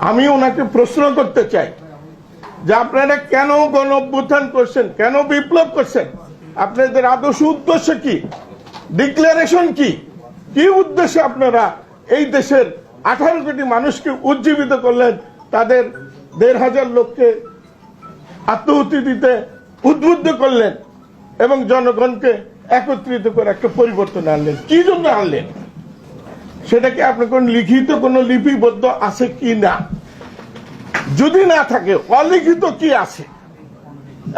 আমি ওনাকে প্রশ্ন করতে চাই যে আপনারা কেন গণ অভ্যুত্থান করছেন, কেন বিপ্লব করছেন, আপনাদের আদর্শ উদ্দেশ্য কি, ডিক্লারেশন কি, কি উদ্দেশ্যে আপনারা এই দেশের 18 কোটি মানুষকে উজ্জীবিত করলেন, তাদের 1,500 লোককে আত্মহত্যা দিতে উদ্বুদ্ধ করলেন এবং জনগণকে একত্রিত করে একটা পরিবর্তন আনলেন, কি জন্য আনলেন? সেটা কি আপনার কোন লিখিত কোন লিপিবদ্ধ আছে কি না? যদি না থাকে অলিখিত কি আছে?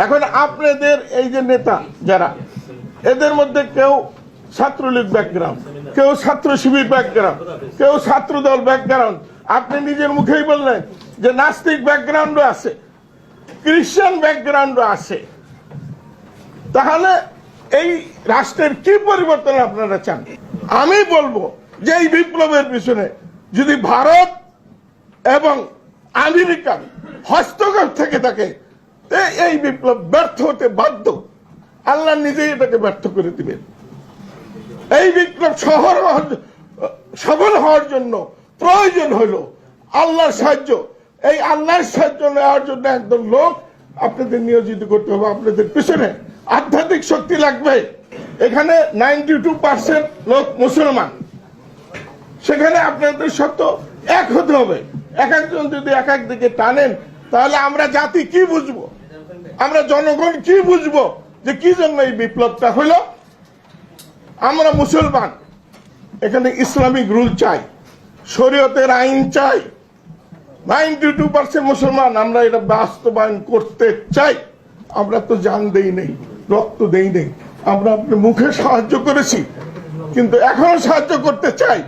এখন আপনাদের এই যে নেতা যারা, এদের মধ্যে কেউ ছাত্রলীগ ব্যাকগ্রাউন্ড, কেউ ছাত্র শিবির ব্যাকগ্রাউন্ড, কেউ ছাত্র দল ব্যাকগ্রাউন্ড, আপনি নিজের মুখেই বললেন যে নাস্তিক ব্যাকগ্রাউন্ডও আছে, খ্রিস্টান ব্যাকগ্রাউন্ডও আছে। তাহলে এই রাষ্ট্রের কি পরিবর্তন আপনারা চান? আমি বলবো যে এই বিপ্লবের পিছনে যদি ভারত এবং আমেরিকার হস্তক্ষেপ থেকে থাকে, এই বিপ্লব ব্যর্থ হতে বাধ্য। আল্লাহ নিজেই এটাকে ব্যর্থ করে দিবেন। এই বিপ্লব সফল হওয়ার জন্য প্রয়োজন হলো আল্লাহর সাহায্য। এই আল্লাহর সাহায্য নেওয়ার জন্য একদম লোক আপনাদের নিয়োজিত করতে হবে। আপনাদের পিছনে আধ্যাত্মিক শক্তি লাগবে। এখানে 92% লোক মুসলমান, সেখানে আপনাদের সত্য এক হতে হবে। এক একজন যদি এক এক দিকে টানেন, তাহলে আমরা জাতি কি বুঝবো, আমরা জনগণ কি বুঝবো যে কি জন্য এই বিপ্লবটা হলো? আমরা মুসলমান, এখানে ইসলামিক রুল চাই, শরীয়তের আইন চাই। 92% মুসলমান, আমরা এটা বাস্তবায়ন করতে চাই। আমরা তো জান দেই নেই, রক্ত দেই নেই, আমরা আপনার মুখে সাহায্য করেছি, কিন্তু এখনো সাহায্য করতে চাই।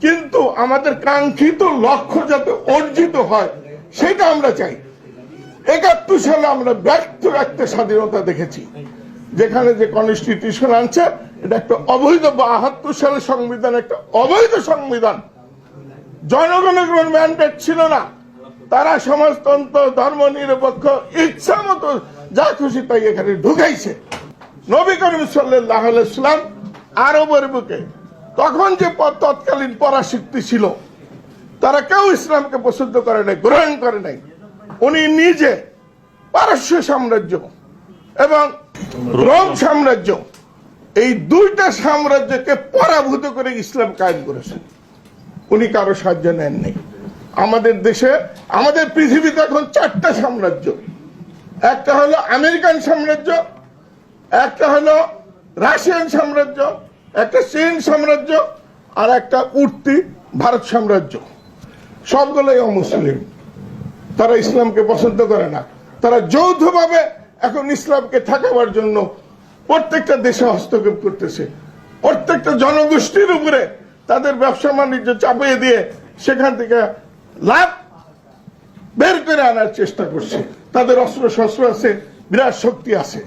কিন্তু আমাদের কাঙ্ক্ষিত লক্ষ্য যাতে অর্জিত হয় সেটা আমরা চাই। 71 সালে আমরা ব্যর্থ একটা স্বাধীনতা দেখেছি, যেখানে যে কনস্টিটিউশন আনছে এটা একটা অবৈধ, 72 সালের সংবিধান একটা অবৈধ সংবিধান। জনগণের কোন ম্যান্ডেট ছিল না, তারা সমাজতন্ত্র, ধর্ম নিরপেক্ষ, ইচ্ছা মতো যা খুশি তাই এখানে ঢুকাইছে। নবী করিম সাল্লাল্লাহু আলাইহি ওয়াসাল্লাম আরবের বুকে তখন যে তৎকালীন পরাশক্তি ছিল, তারা কেউ ইসলামকে পছন্দ করে নাই, গ্রহণ করে নাই। উনি নিজে পারস্য সাম্রাজ্য এবং রোম সাম্রাজ্য, এই দুইটা সাম্রাজ্যকে পরাভূত করে ইসলাম কায়েম করেছেন। উনি কারো সাহায্য নেন নাই। আমাদের দেশে, আমাদের পৃথিবীতে এখন 4টা সাম্রাজ্য। একটা হলো আমেরিকান সাম্রাজ্য, একটা হলো রাশিয়ান সাম্রাজ্য, একটা চীন সাম্রাজ্য, আর একটা উঠতি ভারত সাম্রাজ্য। সবগুলোই অমুসলিম, তারা ইসলামকে পছন্দ করে না। তারা যৌথভাবে এখন ইসলামকে ঠেকাবার জন্য প্রত্যেকটা দেশে হস্তক্ষেপ করতেছে। প্রত্যেকটা জনগোষ্ঠীর উপরে তাদের ব্যবসা বাণিজ্য চাপিয়ে দিয়ে সেখান থেকে লাভ বের করে আনার চেষ্টা করছে। তাদের অস্ত্র শস্ত্র আছে, বিরাট শক্তি আছে।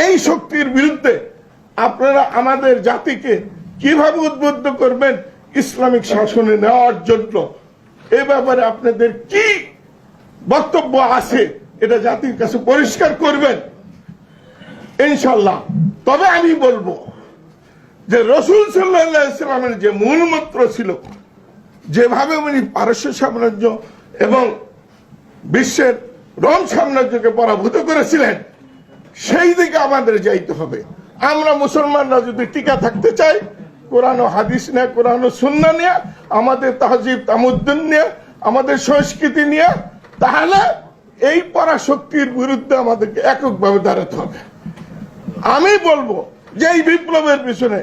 এই শক্তির বিরুদ্ধে আপনারা আমাদের জাতিকে কিভাবে উদ্বুদ্ধ করবেন ইসলামিক শাসনে নেওয়ার জন্য? এ ব্যাপারে আপনাদের কি বক্তব্য আছে এটা জাতির কাছে পরিষ্কার করবেন ইনশাল্লাহ। তবে আমি বলবো যে রাসূল সাল্লাল্লাহু আলাইহি ওয়াসাল্লামের যে মূল মন্ত্র ছিল, যেভাবে উনি পারস্য সাম্রাজ্য এবং বিশ্বের রোম সাম্রাজ্যকে পরাভূত করেছিলেন, সেই দিকে আমাদের যাইতে হবে। আমরা মুসলমানরা যদি টিকা থাকতে চাই, কোরআন ও হাদিস নিয়ে, কোরআন ও সুন্নাহ নিয়ে, আমাদের তাহজিব তামুদ্দুন নিয়ে, আমাদের সংস্কৃতি নিয়ে, তাহলে এই পরাশক্তির বিরুদ্ধে আমাদেরকে এককভাবে দাঁড়াতে হবে। আমি বলবো যে এই বিপ্লবের পিছনে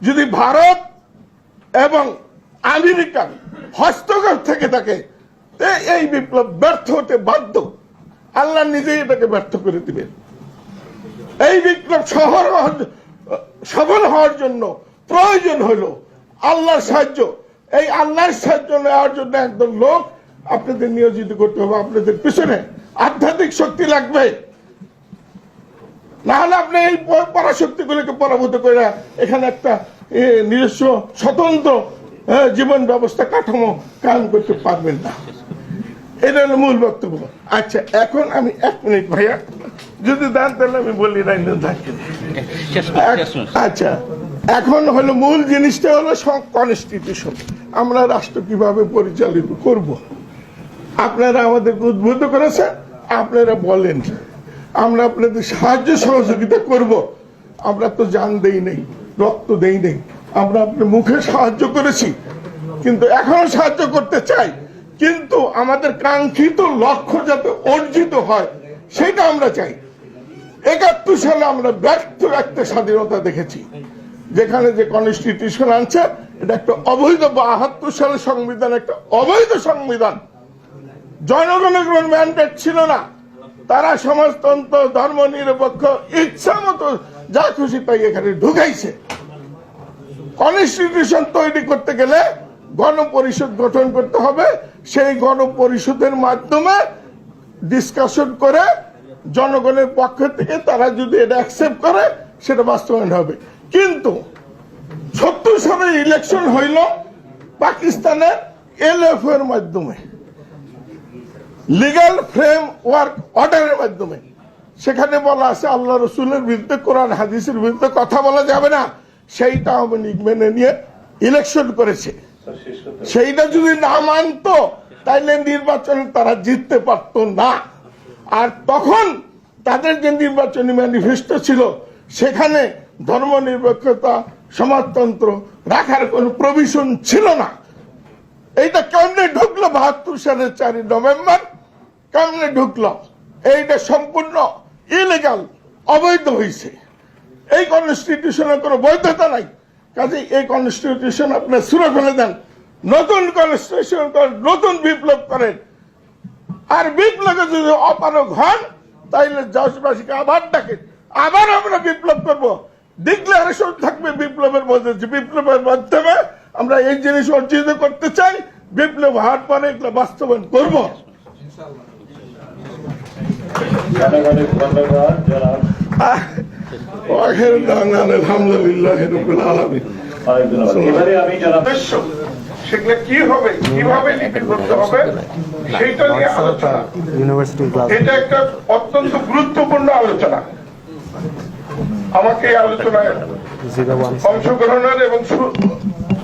যদি ভারত এবং আমেরিকার হস্তক্ষেপ থেকে থাকে, এই বিপ্লব ব্যর্থ হতে বাধ্য। আল্লাহ নিজেই এটাকে ব্যর্থ করে দিবেন। এই বিপ্লব সফল হওয়ার জন্য প্রয়োজন হলো আল্লাহর সাহায্য। এই আল্লাহর সাহায্য নেওয়ার জন্য একদম লোক আপনাদের নিয়োজিত করতে হবে। আপনাদের পিছনে আধ্যাত্মিক শক্তি লাগবে, না হলে আপনি এই পরাশক্তিগুলোকে পরাভূত করে এখানে একটা নিজস্ব স্বতন্ত্র জীবন ব্যবস্থা কাঠামো কায়েম করতে পারবেন না। এটা হলো মূল বক্তব্য। আচ্ছা, এখন আমি 1 মিনিট ভাইয়া যদি দেন তাহলে আমি বলি রাইন থাকি। আচ্ছা, এখন হলো মূল জিনিসটা হলো কনস্টিটিউশন। আমরা রাষ্ট্র কিভাবে পরিচালিত করব। আপনারা আমাদেরকে উদ্বুদ্ধ করেছেন, আপনারা বলেন, আমরা আপনাদের সাহায্য সহযোগিতা করব। আমরা তো জান দেই নেই, রক্ত দেই নেই, আমরা আপনার মুখে সাহায্য করেছি, কিন্তু এখনো সাহায্য করতে চাই। কিন্তু আমাদের কাঙ্ক্ষিত লক্ষ্য যাতে অর্জিত হয় সেটা আমরা চাই। ৭১ সালে আমরা ব্যর্থ একটা স্বাধীনতা দেখেছি, যেখানে যে কনস্টিটিউশন আনছে এটা একটা অবৈধ, ৭২ সালের সংবিধান একটা অবৈধ সংবিধান। জনগণের কোন ম্যান্ডেট ছিল না, তারা সমাজতন্ত্র, ধর্ম নিরপেক্ষ, ইচ্ছা মতো যা খুশি তাই এখানে ঢুকাইছে। কনস্টিটিউশন তৈরি করতে গেলে গণপরিষদ গঠন করতে হবে, সেই গণপরিষদের মাধ্যমে ডিসকাশন করে জনগণের পক্ষ থেকে তারা যদি এটা অ্যাকসেপ্ট করে সেটা বাস্তবায়ন হবে। কিন্তু ৭০ সালে ইলেকশন হইল পাকিস্তানের LF এর মাধ্যমে, লিগ্যাল ফ্রেম ওয়ার্ক অর্ডারের মাধ্যমে। সেখানে বলা আছে আল্লাহ রসুলের বিরুদ্ধে, কোরআন হাদিসের বিরুদ্ধে কথা বলা যাবে না, সেইটা আওয়ামী লীগ মেনে নিয়ে ইলেকশন করেছে। সেইটা যদি না মানতো তাইলে নির্বাচনে তারা জিততে পারতো না। আর তখন তাদের যে নির্বাচনী ম্যানিফেস্টো ছিল সেখানে ধর্ম নিরপেক্ষতা, সমাজতন্ত্র রাখার কোন প্রভিশন ছিল না। এইটা কেমনে ঢুকলো ৭২ সালের ৪ নভেম্বর? কেমনে ঢুকলো? এইটা সম্পূর্ণ ইলিগাল, অবৈধ হয়েছে। এই কনস্টিটিউশনের কোনো বৈধতা নাই। কাজে এই কনস্টিটিউশন আপনি ছুঁড়ে ফেলে দেন, নতুন কনস্টিটিউশন করেন, নতুন বিপ্লব করেন। আর বিপ্লবে যদি অপারগ হন তাইলে দেশবাসীকে আবার ডাকেন, আবার আমরা বিপ্লব করব। ডিক্লারেশন থাকবে বিপ্লবের মধ্যে, যে বিপ্লবের মাধ্যমে আমরা এই জিনিস অর্জিত করতে চাই, বিপ্লব হওয়ার পরে এগুলো বাস্তবায়ন করবো। আলহামদুলিল্লাহ রাব্বিল আলামিন। সেগুলো কি হবে, কিভাবে লিপিবদ্ধ হবে সেইটা নিয়ে আলোচনা। এটা একটা অত্যন্ত গুরুত্বপূর্ণ আলোচনা। আমাকে এই আলোচনায় অংশগ্রহণের এবং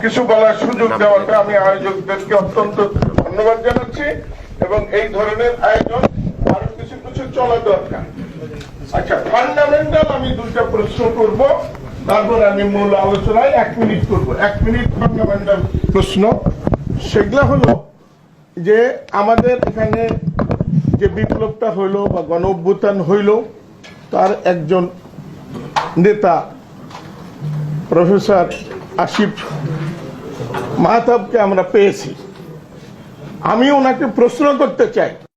কিছু বলার সুযোগ দেওয়াতে আমি আয়োজকদেরকে অত্যন্ত ধন্যবাদ জানাচ্ছি। এবং এই ধরনের আয়োজন আরো কিছু কিছু চলা দরকার। আচ্ছা, ফান্ডামেন্টাল আমি 2টা প্রশ্ন করব, তারপর আমি মূল আলোচনায় 1 মিনিট করব। 1 মিনিট ফান্ডামেন্টাল প্রশ্ন। সেগুলা হলো যে আমাদের এখানে যে বিপ্লবটা হইলো বা গণ অভ্যুত্থান হইল, তার একজন নেতা প্রফেসর আসিফ মাহতাবকে আমরা পেয়েছি। আমি ওনাকে প্রশ্ন করতে চাই,